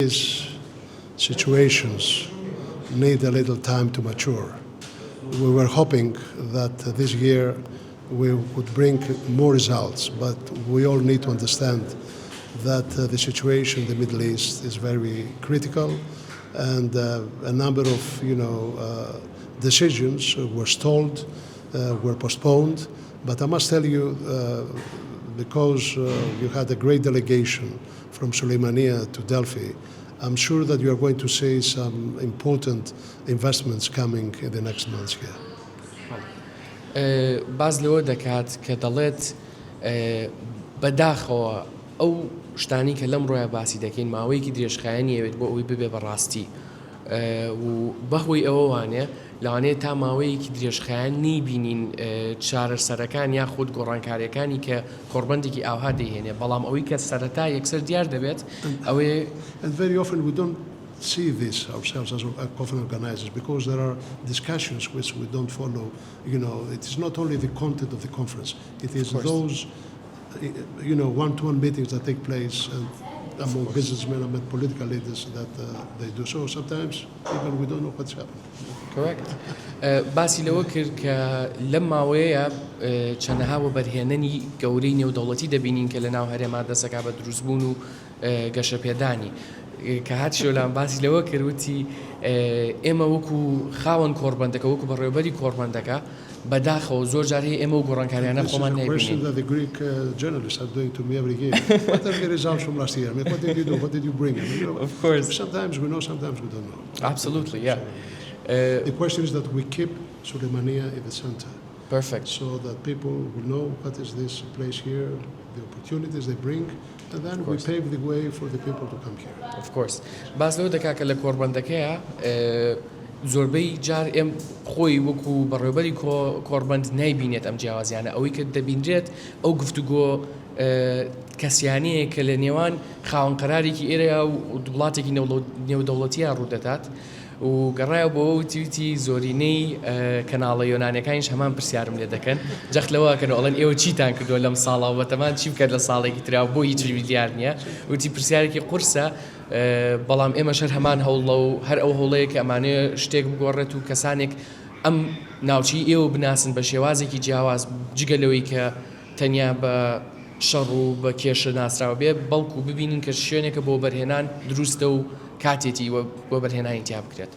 These situations need a little time to mature. We were hoping that this year we would bring more results, but we all need to understand that the situation in the Middle East is very critical, and a number of decisions were stalled, were postponed. But I must tell you, because you had a great delegation from Suleimania to Delphi, I'm sure that you are going to see some important investments coming in the next months here. باز لەوە دەکات کە دەڵێت بەداخەوە ئەو شتانی کە لەم ڕۆیە باسی دەکەین ماوەیەکی درێژخایەنی ئەوێت بۆ ئەوەی ببێ بەڕاستی و بەهۆی ئەوەوانێ لەوانەیە تا ماوەیەکی درێژخایەن نەیبینین چارەسەرەکان یاخود گۆڕانکاریەکانی کە کۆڕبەندێکی ئاوها دەیهێنێ بەڵام ئەوەی کە سەرەتا یەکسەر دیار دەبێت ئەوەیە And very often we don't see this ourselves as conference organizers because there are discussions which we don't follow. It is not only the content of the conference, it is those one-to-one meetings that take place among businessmen and political leaders that they do. So sometimes even we don't know what's happening. Correct. باسی لەوە کرد کە لەم ماوەیە چەندەها بۆ بەرهێنەری گەورەی نێودەوڵەتی دەبینین کە لە ناو هەرێما دەسەکا بە دروستبوون و گەشەپێدانی کە هاتشۆلان باسی لەوە کردوتی ئێمە وەکو خاوەن کۆڕبەندەکە وەکو بەڕێوەبەری کۆڕبەندەکە بەداخەوە زۆر جار هەیە ئێمە و گۆڕانکاریانە خۆمان نایبینین. That the Greek journalists are doing to me every year. What are the results from last year? I mean, what did you do? What did you bring? Of course. Sometimes we know, sometimes we don't know. Absolutely, yeah. The question is that we keep Suleimania in the center. Perfect. So that people will know what is this place here, the opportunities they bring, and then we pave the way for the people to come here. Of course. باز لەوە دەکا کە لە کۆڕبەندەکەیە زۆربەی جار ئێم خۆی وەکو بەڕێوەبەری کۆڕبەند نایبینێت ئەم جیاوازیانە ئەوەی کە دەبینرێت ئەو گفتوگۆ کەسیانەیە کە لە نێوان خاوەن قەرارێکی ئێرەیە و وڵاتێکی نێودەوڵەتیە ڕوودەدات و گەڕایە بۆ وتی زۆرینەی کەناڵە یۆنانیەکانیش هەمان پرسیارم لێ دەکەن جەخت لەوە کەن ئەڵێن ئێوە چیتان کردووە لەم ساڵا بەتەمان چی بکات لە ساڵێکی ترا بۆ هیچ دیار نییە وتی پرسیارێکی قورسە بەڵام ئێمە شەر هەمان هەوڵە و هەر ئەو هەوڵەیە کە ئەمانەیە شتێک بگۆڕێت و کەسانێک ئەم ناوچی ئێوە بناسن بە شێوازێکی جیاواز جگە لەوەی کە تەنیا بە شەڕ و بە کێشە ناسراوە بێ بەڵکو ببینین کە شوێنێکە بۆ بەرهێنان دروستە و کاتێتی بۆ بەرهێنانی تیا بکرێت.